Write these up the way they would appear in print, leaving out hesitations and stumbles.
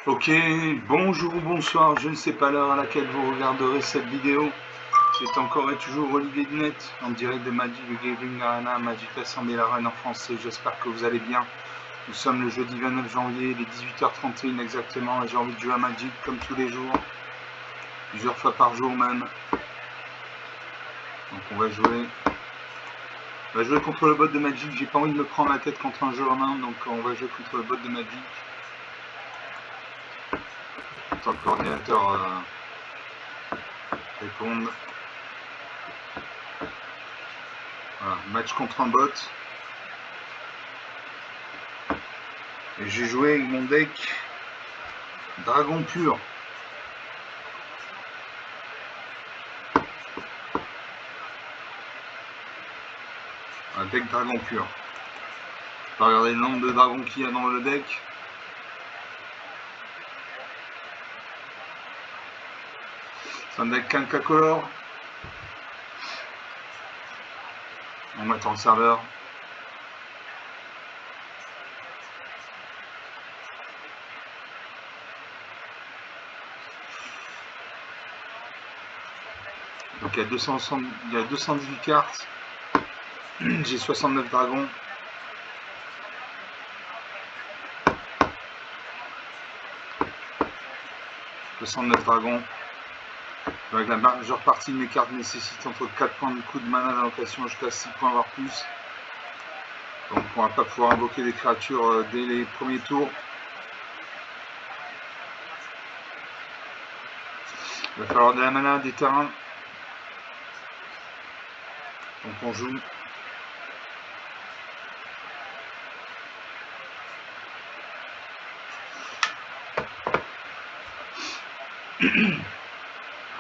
Ok, bonjour ou bonsoir, je ne sais pas l'heure à laquelle vous regarderez cette vidéo. C'est encore et toujours Olivier Net, en direct de Magic the Gathering Arena, Magic Assembly Arena en français. J'espère que vous allez bien. Nous sommes le jeudi 29 janvier, il est 18h31 exactement, et j'ai envie de jouer à Magic comme tous les jours, plusieurs fois par jour même. Donc on va jouer contre le bot de Magic. J'ai pas envie de me prendre la tête contre un jeu en main, donc on va jouer contre le bot de Magic. Tant que l'ordinateur réponde. Voilà, match contre un bot. Et j'ai joué avec mon deck Dragon pur. Un deck Dragon pur. On va regarder le nombre de dragons qu'il y a dans le deck. C'est un deck Quincacolor. On va mettre en serveur. Donc il y a 218 cartes. J'ai 69 dragons. Avec la majeure partie de mes cartes nécessitent entre 4 points de coup de mana d'allocation jusqu'à 6 points voire plus. Donc on va pas pouvoir invoquer des créatures dès les premiers tours. Il va falloir de la mana, des terrains. Donc on joue.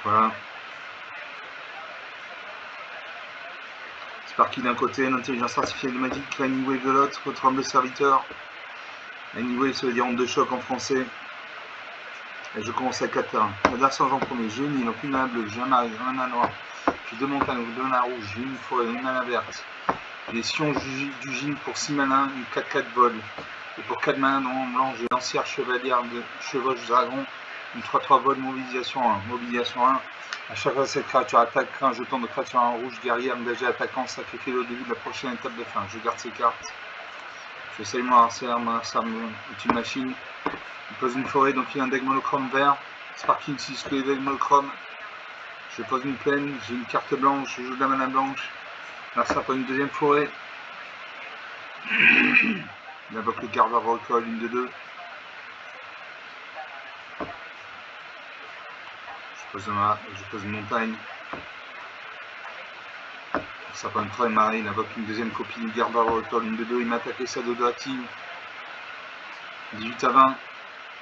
Voilà. Sparky d'un côté, l'intelligence artificielle de Magic, Anyway de l'autre, votre humble serviteur. Anyway, ça veut dire onde de choc en français. Et je commence à 4 terrains. L'adversaire en premier, j'ai une île, donc une mana bleue, j'ai un mana noir, j'ai 2 montagnes, 2 mana rouges, j'ai une forêt, une mana verte. J'ai Sion du Gym pour 6 mana, une 4-4 vol. Et pour 4 mana non blanc, j'ai l'ancière chevalière de chevauche dragon, une 3-3 vol, mobilisation 1. Mobilisation 1. À chaque fois que cette créature attaque, un jeton de créature en rouge guerrier engagé attaquant, sacrifié au début de la prochaine étape de fin. Je garde ces cartes. Je sais mon arcère est une machine. Il pose une forêt, donc il y a un deck monochrome vert. Sparking 6 que les decks monochrome. Je pose une plaine, j'ai une carte blanche, je joue de la mana blanche. Là ça prend une deuxième forêt. Il invoque le garde à recol, une de deux. Je pose une montagne. Ça prend une troisième marée, il invoque une deuxième copie du garde à recol, une de deux. Il m'a attaqué sa 2 active. 18 à 20.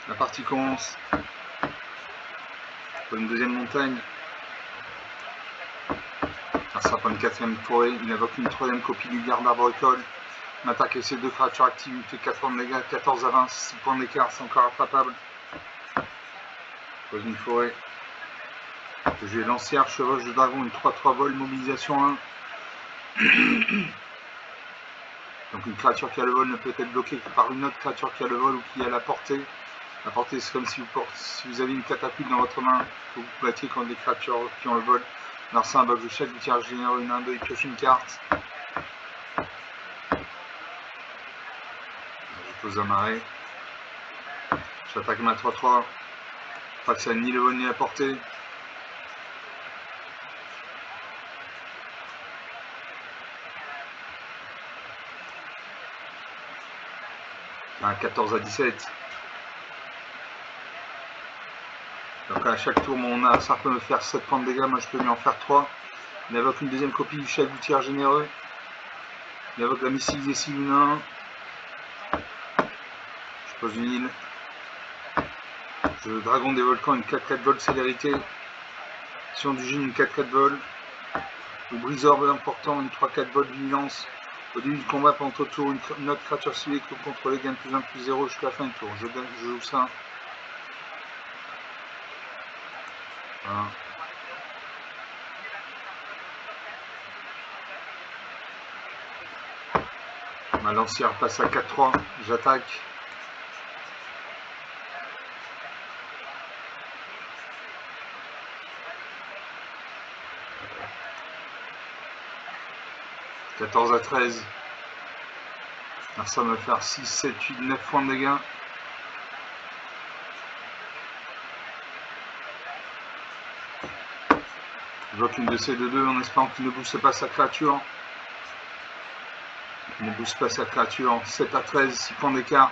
La partie commence. Je pose une deuxième montagne. Ça prend une quatrième forêt, il invoque une troisième copie du garde arbore-école. M'attaque et ses 2 créatures actives, il fait 4 points de dégâts, 14 à 20, 6 points d'écart, c'est encore attrapable. Pose une forêt. J'ai lancière, chevauche de dragon, une 3-3 vol, mobilisation 1. Donc une créature qui a le vol ne peut être bloquée que par une autre créature qui a le vol ou qui a la portée. La portée, c'est comme si vous avez une catapulte dans votre main, que vous battiez contre des créatures qui ont le vol. Alors c'est un bug de chaque tirage généreux, une 1-2, il pioche une carte. Je pose un marée. J'attaque ma 3-3. Pas que ça ni le vol ni la portée. Un 14 à 17. Donc à chaque tour, mon adversaire peut me faire 7 points de dégâts, moi je peux lui en faire 3. Il invoque une deuxième copie du chef du tir généreux. Il invoque la missile des Siluna. Je pose une île. Je dragon des volcans, une 4-4 vol célérité. Sion du Gym, une 4-4 vol. Le briseur important, une 3-4 vol vigilance. Au début du combat, pendant tout tour, une autre créature ciblée que vous contrôlez gagne plus 1 plus 0 jusqu'à la fin du tour. Je joue ça. Voilà. Ma lancière passe à 4-3, j'attaque. 14 à 13. Alors ça va me faire 6, 7, 8, 9 points de dégâts. Je bloque une de ces deux en espérant qu'il ne booste pas sa créature. Il ne booste pas sa créature. 7 à 13, 6 points d'écart.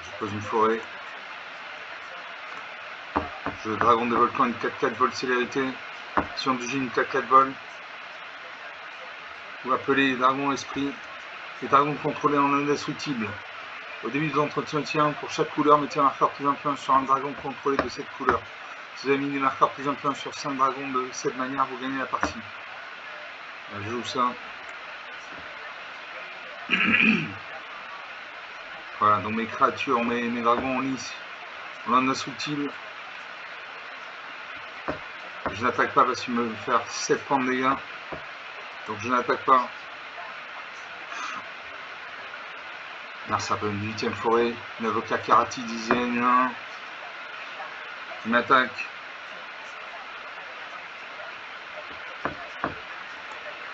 Je pose une forêt. Je dragon des volcans, une 4-4 vol célérité. Sion du Gine, une 4-4 vol. Vous appelez les dragons esprits. Les dragons contrôlés en indestructible. Au début de l'entretien, pour chaque couleur, mettez un marqueur plus influent sur un dragon contrôlé de cette couleur. Si vous avez mis des marqueurs plus influents sur 5 dragons de cette manière, vous gagnez la partie. Là, je joue ça. Voilà, donc mes créatures, mes dragons en lice, en indestructible. Je n'attaque pas parce qu'il me fait faire 7 points de dégâts. Donc je n'attaque pas. Là, ça peut une 8ème forêt. L'avocat Karati, 10ème, 1. Il m'attaque.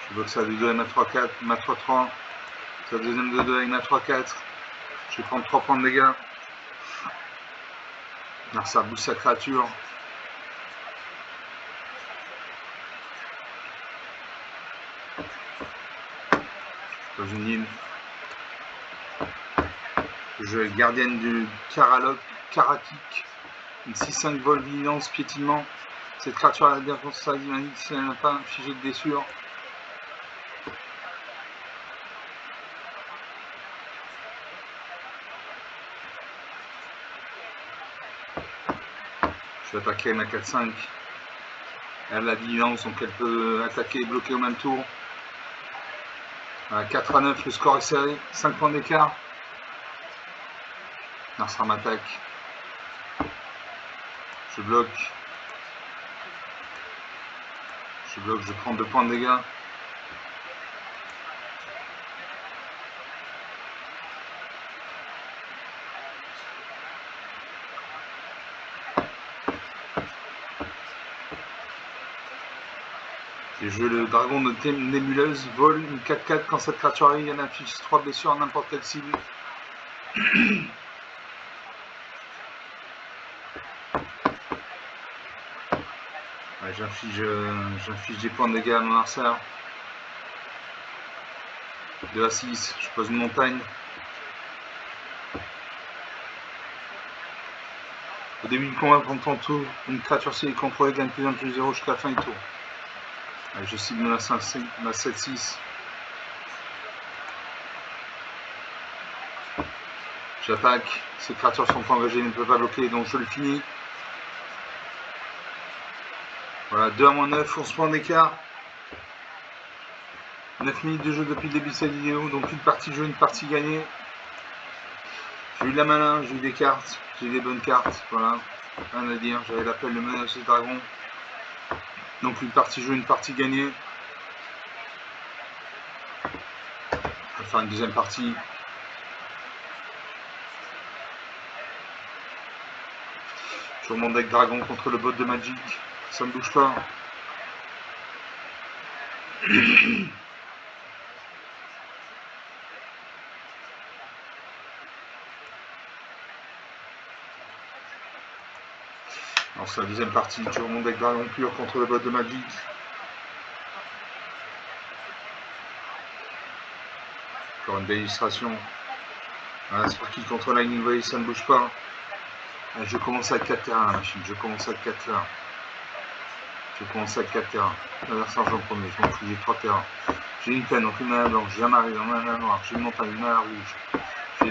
Je bloque ça de 2 avec ma 3-4, ma 3-3. Sa deuxième de 2 avec ma 3-4. Je vais prendre 3 points de dégâts. Alors ça booste sa créature. Dans une île. Je vais gardienne du Karakik. Une 6-5 vol vigilance, piétinement. Cette créature a la défense dynamique si elle n'a pas infligé de blessure. Je vais attaquer ma 4-5. Elle a la vigilance, donc elle peut attaquer et bloquer au même tour. 4 à 9, le score est serré. 5 points d'écart. Narsar m'attaque. Je bloque. Je prends 2 points de dégâts. Et je le dragon de nébuleuse, vol, une 4-4 quand cette créature arrive, il affiche 3 blessures à n'importe quelle cible. Ouais, j'inflige des points de dégâts à mon adversaire. 2 à 6, je pose une montagne. Au début du combat, pendant ton tour, une créature si elle est contrôlée gagne plus 1 plus 0 jusqu'à la fin du tour. Allez, je cible ma 7-6. J'attaque. Ces créatures sont pas engagées, ne peuvent pas bloquer, donc je le finis. Voilà, 2 à moins 9, 11 points d'écart. 9 minutes de jeu depuis le début de cette vidéo, donc une partie de jeu, une partie gagnée. J'ai eu de la malin, j'ai eu des cartes, j'ai eu des bonnes cartes, voilà, rien à dire. J'avais l'appel de menace de dragon. Donc une partie jeu, une partie gagnée. On va faire une deuxième partie. Je remonte avec dragon contre le bot de Magic. Ça ne bouge pas. Alors c'est la deuxième partie. Je remonte avec dragon pur contre le bot de Magic. Encore une belle illustration. Voilà, c'est pour qu'il contrôle la ligne, vous voyez, ça ne bouge pas. Je commence avec 4 terrains la machine. Je commence avec 4 terrains. L'adversaire j'en premier, je m'en fous, j'ai 3 terrains. J'ai une peine, donc une mana blanche, j'ai un mari, un mana noir, j'ai une montagne, une mana rouge. J'ai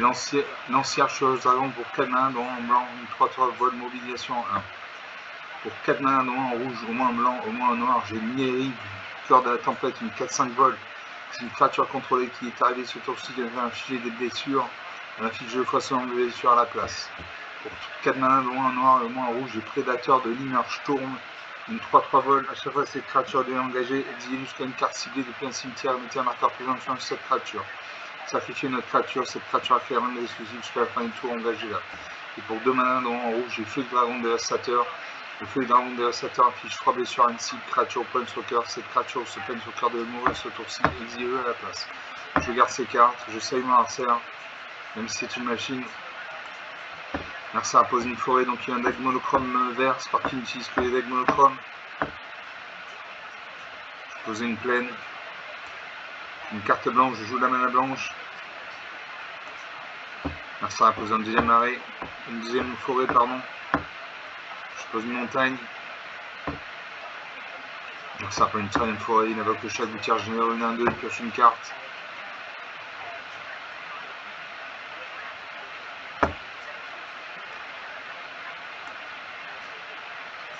lancière chevauche dragon pour 4 mana, dont en blanc, une 3-3 vol, mobilisation 1. Pour 4 mana, dont en rouge, au moins en blanc, au moins en noir, j'ai Nieri, cœur de la tempête, une 4-5 vol. C'est une créature contrôlée qui est arrivée sur tour-ci, qui a infligé des blessures. Elle affiche 2 fois son nombre de blessures à la place. Pour 4 mana, dont en noir et au moins en rouge, j'ai prédateur de Limmersturm. Une 3-3 vol, à chaque fois cette créature est engagée, exilée jusqu'à une carte ciblée depuis un cimetière, mettez un marqueur plus influent sur cette créature. Sacrifiez notre créature, cette créature a fait un exclusif jusqu'à la fin du tour engagé là. Et pour 2 mana, dont en rouge, j'ai Feu de Dragon Dévastateur. Le feu dragon dévastateur affiche 3 blessures à une cible, créature Planeswalker. Cette créature se Planeswalker de mourir ce tour-ci, exilez à la place. Je garde ces cartes, je salue mon adversaire, même si c'est une machine. Mercer a posé une forêt, donc il y a un deck monochrome vert, Sparky n'utilise que les decks monochromes. Je posais une plaine, une carte blanche, je joue la mana blanche. Mercer a posé un deuxième arrêt, une deuxième forêt, pardon. Je pose une montagne. Mercer a une troisième forêt, il invoque le chat gouttière généreux, une 1-2, il pioche une carte.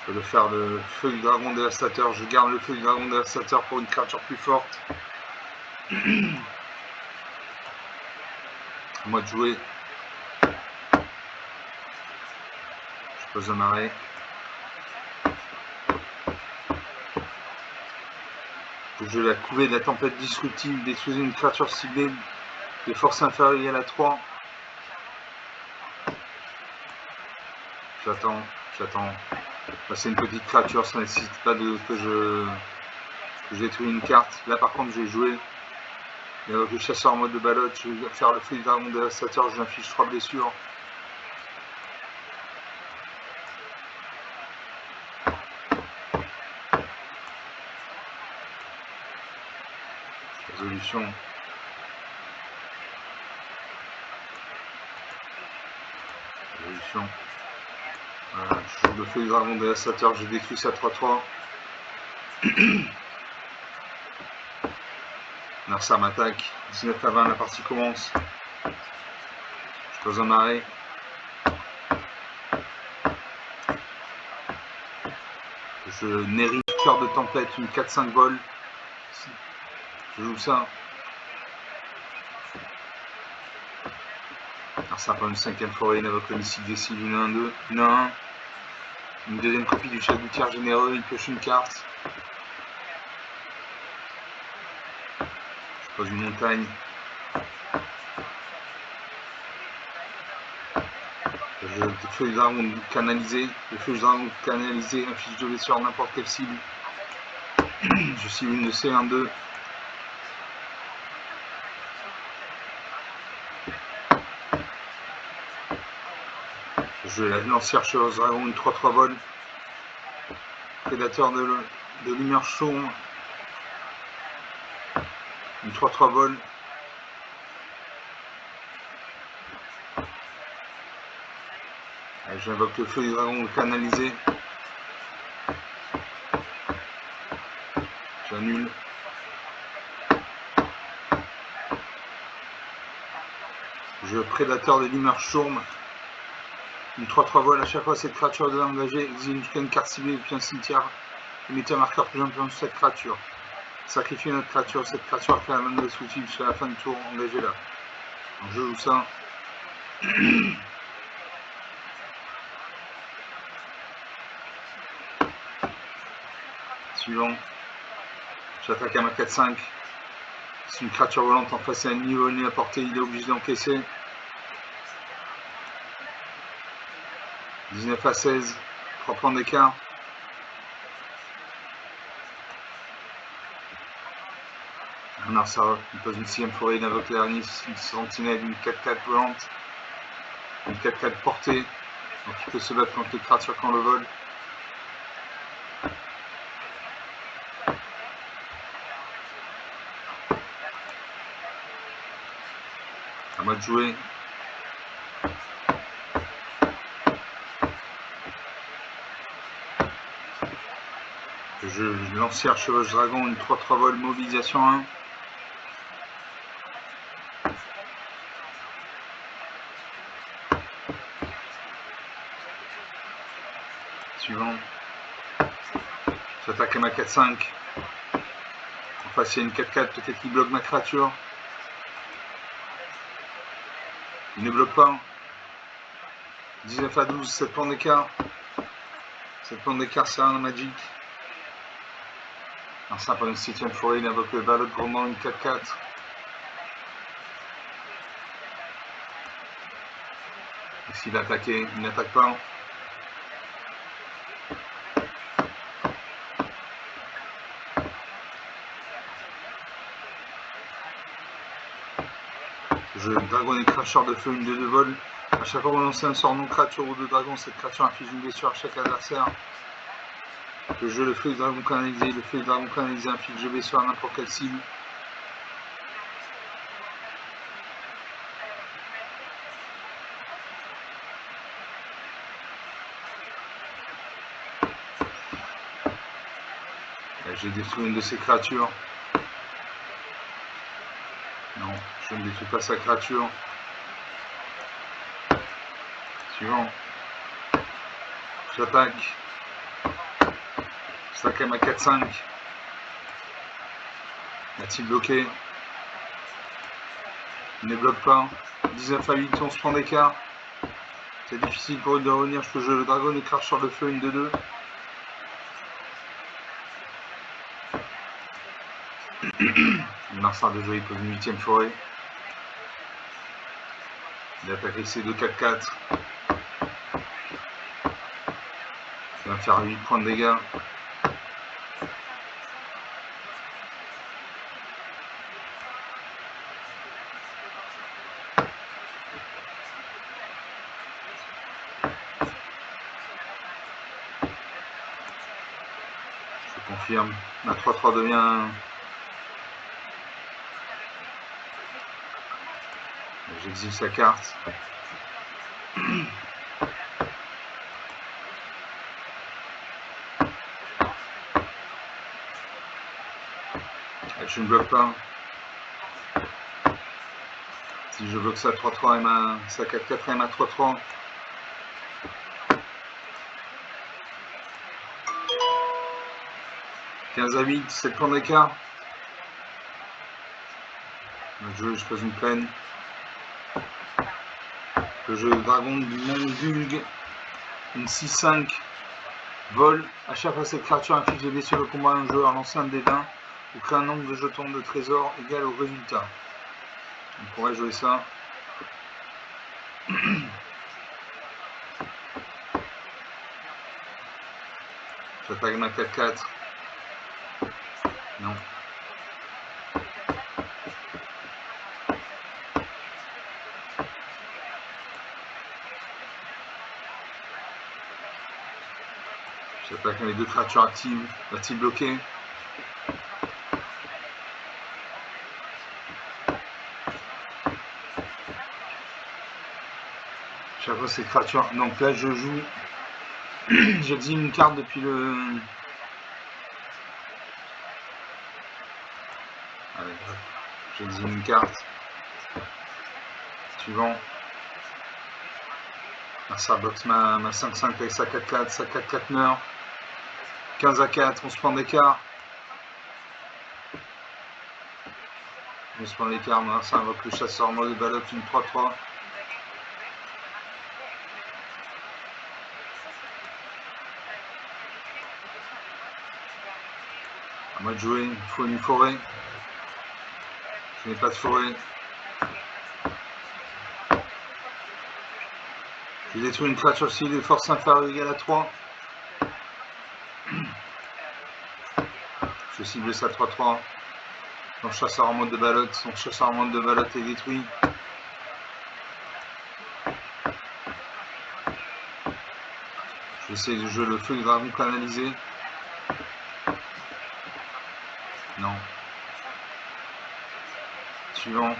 Je peux le faire le feu du dragon dévastateur, je garde le feu du dragon dévastateur pour une créature plus forte. À moi de jouer. Je pose un arrêt. Je la couvée de la tempête disruptive, détruisez une créature ciblée de force inférieure à 3. J'attends. Bah, c'est une petite créature, ça ne nécessite pas que je détruise une carte. Là par contre je vais jouer. Et avec le chasseur en mode de balotte, je vais faire le feu du dragon dévastateur, je lui inflige 3 blessures. Résolution. Voilà, je joue le feu du dragon dévastateur, je détruis ça 3-3. Mercer m'attaque, 19 à 20, la partie commence. Je pose un arrêt. Je nérige cœur de tempête, une 4-5 vol. Je joue ça. Mercer prend une 5ème forêt, il invoque le missile des cibles, une 1-2, une 1-1. Une deuxième copie du chat gouttière généreux, il pioche une carte. Je pose une montagne. Le feu du dragon canalisé. Le feu du dragon canalisé inflige 2 blessures sur n'importe quelle cible. Je cible une de C1-2. Je la lancière chevauche dragon, une 3-3 vol. Prédateur de l'immersion. Une 3-3 vol. J'invoque le feu du dragon canalisé. J'annule. Je prédateur de l'immersion. Une 3-3 vol, à chaque fois cette créature est engagée, exile une carte ciblée depuis un cimetière et mettez un marqueur plus important sur cette créature. Sacrifiez notre créature, cette créature crée un main destructive jusqu'à la fin du tour, engagez-la. Donc je joue ça. Suivant. J'attaque à ma 4-5. C'est une créature volante en face à un niveau à portée, il est obligé d'encaisser. 19 à 16, 3 points d'écart. Mercer, il pose une 6ème forêt, il invoque l'Ernis, une sentinelle, une 4-4 volante, une 4-4 portée, donc il peut se battre contre les créatures quand on le vole. À moi de jouer. Je lancière chevauche dragon, une 3-3 vol, mobilisation 1. Suivant. J'attaque à ma 4-5. En face il y a une 4-4, peut-être qu'il bloque ma créature. Il ne bloque pas. 19 à 12, 7 points d'écart. 7 points d'écart, c'est un Magic. Mercer prend une 7ème forêt, il invoque le ballot gourmand, une 4-4. S'il va attaquer, il n'attaque pas. jeu dragon et cracheur de feu, une de 2 vols. À chaque fois qu'on lance un sort non créature ou de dragon, cette créature inflige une blessure à chaque adversaire. Le jeu, le feu du dragon canalisé, le feu du dragon canalisé inflige 2 blessures à n'importe quelle cible. J'ai détruit une de ces créatures. Non, je ne détruis pas sa créature. Suivant. J'attaque. J'attaque à ma 4-5. A-t-il bloqué? Il ne bloque pas. 19 à 8, on se prend d'écart. C'est difficile pour eux de revenir. Je peux jouer le dragon et cracheur de feu, une de 2. Le Marsard de jouer, il pose une 8ème forêt. Il attaque avec ses 2 4-4. Ça va faire 8 points de dégâts. Je confirme. La 3-3 devient... J'exile sa carte. Je ne bloque pas. Si je bloque sa 3-3 et sa 4-4 et ma 3-3. « 15 à 8, 7 points d'écart. Je pose une plaine. Le jeu dragon du monde vulgue. Une 6-5. Vol. À chaque fois, cette créature inflige des blessures au combat à un joueur lancer un D20 ou crée un nombre de jetons de trésor égal au résultat. On pourrait jouer ça. J'attaque ma 4-4. Non. J'attaque mes 2 créatures actives. Va-t-il bloquer? Chaque fois ces créatures. Donc là je joue. J'exile une carte depuis le. Allez, j'exile une carte. Suivant. Ça boxe ma 5-5 avec sa 4-4, sa 4-4 meurt. 15 à 4, on se prend d'écart. On se prend d'écart, ça invoque le chasseur mode de balotte, une 3-3. À moi de jouer, il faut une forêt. Je n'ai pas de forêt. Je détruis une créature cible de force inférieure égale à 3. Je cible sa 3-3. Son chasseur en mode de balotte. Son chasseur en mode de balotte est détruit. J'essaie de jouer le feu du dragon canalisé. Non. Suivant.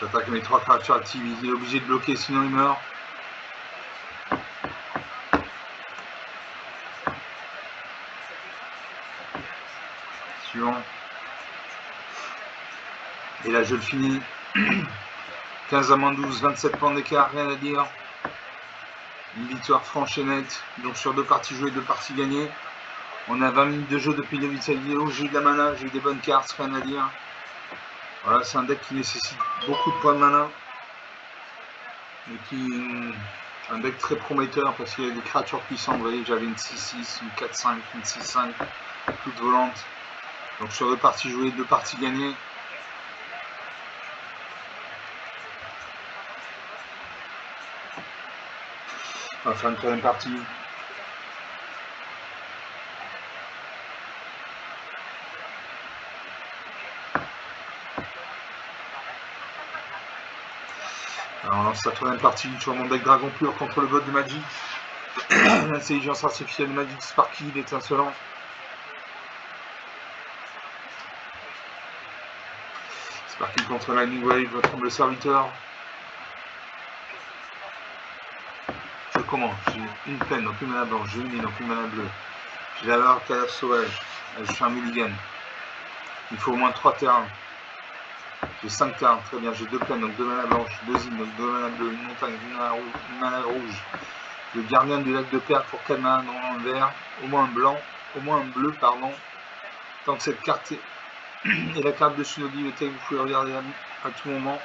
J'attaque mes 3 créatures actives. Il est obligé de bloquer, sinon il meurt. Suivant. Et là je le finis. 15 à moins 12, 27 points d'écart, rien à dire. Une victoire franche et nette. Donc sur 2 parties jouées, 2 parties gagnées. On a 20 minutes de jeu depuis le début de cette vidéo. J'ai eu de la mana, j'ai eu des bonnes cartes, rien à dire. Voilà, c'est un deck qui nécessite beaucoup de points de mana. Et qui un deck très prometteur parce qu'il y a des créatures puissantes. Vous voyez, j'avais une 6-6, une 4-5, une 6-5, toute volante. Donc sur 2 parties jouées, 2 parties gagnées. On va faire une 3e partie. Alors on lance la troisième partie sur mon deck Dragon Pur contre le bot de Magic. L'intelligence artificielle de Magic Sparky, l'étincelant. Sparky contre Lightning Wave, votre humble serviteur. Je commence, j'ai une peine, donc une mana blanche, j'ai une île, donc une mana bleue. J'ai la valeur cadavre sauvage, je fais un mulligan. Il faut au moins 3 terrains. J'ai 5 terrains, très bien, j'ai 2 plaines, donc 2 mana blanches, 2 îles, donc 2 mana bleues, une montagne, une mana rouge. Le gardien du lac de Perle pour 4 mana dans le vert, au moins un blanc, au moins un bleu, pardon. Tant que cette carte est la carte de Shinobi bibliothèque, vous pouvez regarder à tout moment.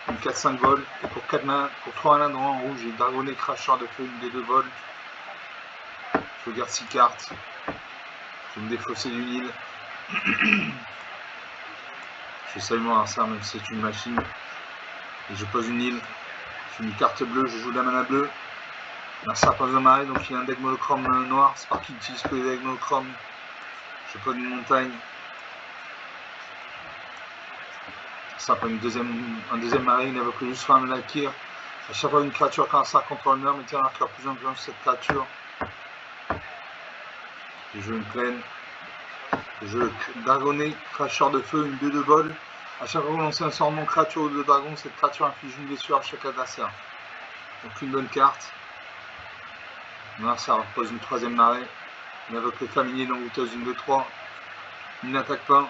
Une 4-5 vols, et pour 4 mana, pour 3 mana dans en rouge, j'ai Dragonnet, Cracheur de feu, une des 2 vols. Je regarde 6 cartes. Je vais me défausser d'une île. Je fais saluement à ça, même si c'est une machine. Et je pose une île. Je mets une carte bleue, je joue de la mana bleue. Un serpent de marée, donc il y a un deck monochrome noir. Sparky utilise que les decks monochromes. Je pose une montagne. Ça prend un deuxième marée, il n'évoque juste un Malakir. À chaque fois une créature quand ça contrôle le mur, mettez un marqueur plus influent sur cette créature. Je joue une plaine. Je Dragonnet, Cracheur de feu, une 2 de vol. À chaque fois que vous lancez un sort de créature ou de dragon, cette créature inflige une blessure à chaque adversaire. Donc une bonne carte. Là, ça repose une troisième marée. Il invoque le familier d'engoûteuse, une 2-3. Il n'attaque pas.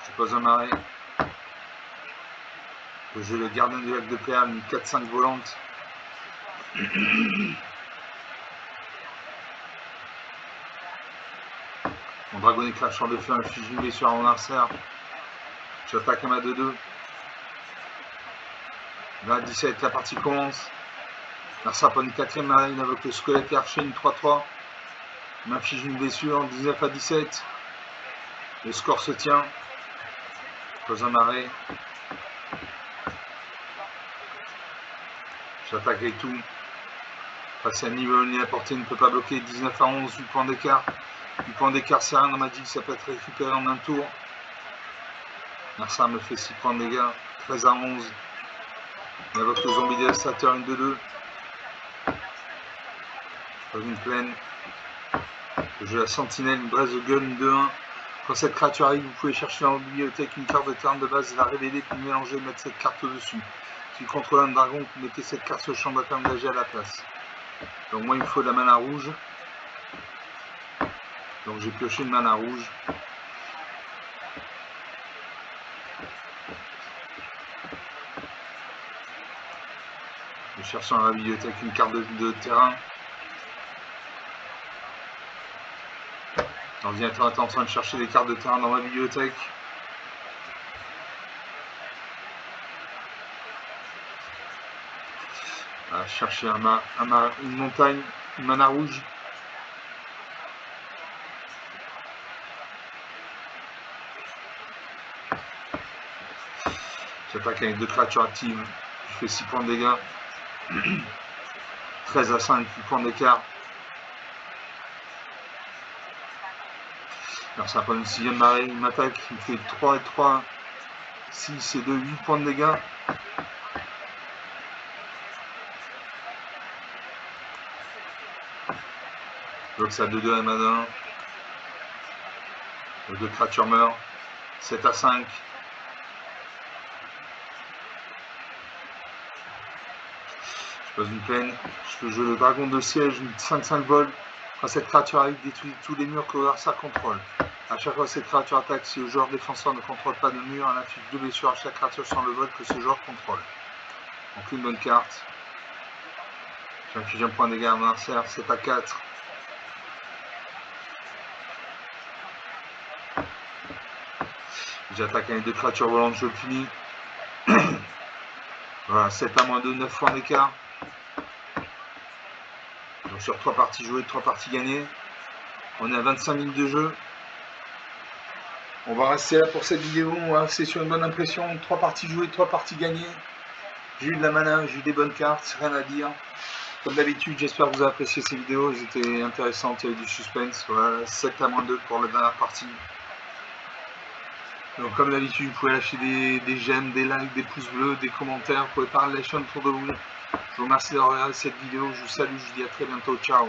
Je pose un marée. Je joue le gardien du lac de Perle, une 4-5 volante. Mon Dragonnet, Cracheur de feu, inflige une blessure à mon adversaire. J'attaque à ma 2-2. Là, 17, la partie commence. La Sarpon 4ème marée, il invoque le squelette et archer, une 3-3. Il m'inflige une blessure, 19 à 17. Le score se tient. Pose un marée. J'attaque avec tout. Passer à niveau, ni la portée ne peut pas bloquer. 19 à 11, 8 points d'écart. 8 points d'écart, c'est rien dans Magic, ça peut être récupéré en un tour. Narsa me fait 6 points de dégâts. 13 à 11. Il invoque le zombie dévastateur, une 2-2. Je pose une plaine. Je joue la sentinelle, une braise de gueule, une 2-1. Quand cette créature arrive, vous pouvez chercher dans la bibliothèque une carte de terrain de base, la révéler, puis mélanger et mettre cette carte au-dessus. Si vous contrôlez un dragon, vous mettez cette carte sur le champ de bataille engagé à la place. Donc moi, il me faut de la mana rouge. Donc j'ai pioché une mana rouge. Je cherche dans la bibliothèque une carte de terrain. L'ordinateur est en train de chercher des cartes de terrain dans ma bibliothèque. Voilà, chercher une montagne, une mana rouge. J'attaque avec 2 créatures actives. Je fais 6 points de dégâts. 13 à 5, 8 points d'écart. Alors ça prend une 6ème marée, il m'attaque, il me fait 3 et 3, 6 et 2, 8 points de dégâts. Donc ça 2-2 à mana 1. Les 2 créatures meurent. 7 à 5. Je pose une plaine. Je peux jouer le dragon de siège, une 5-5 vol. Quand cette créature arrive, détruit tous les murs que l'adversaire contrôle. A chaque fois que cette créature attaque, si le joueur défenseur ne contrôle pas de mur, elle inflige 2 blessures à chaque créature sans le vol que ce joueur contrôle. Donc une bonne carte. J'inflige un point de dégâts à mon adversaire, 7 à 4. J'attaque avec 2 créatures volantes, je finis. Voilà, 7 à moins 2, 9 points d'écart. Donc sur 3 parties jouées, 3 parties gagnées. On est à 25 minutes de jeu. On va rester là pour cette vidéo, on va rester sur une bonne impression. 3 parties jouées, 3 parties gagnées. J'ai eu de la mana, j'ai eu des bonnes cartes, rien à dire. Comme d'habitude, j'espère que vous avez apprécié ces vidéos, elles étaient intéressantes, il y avait du suspense. Voilà, 7 à moins 2 pour la dernière partie. Donc comme d'habitude, vous pouvez lâcher des j'aime, des likes, des pouces bleus, des commentaires, vous pouvez parler la chaîne autour de vous. Je vous remercie d'avoir regardé cette vidéo, je vous salue, je vous dis à très bientôt, ciao.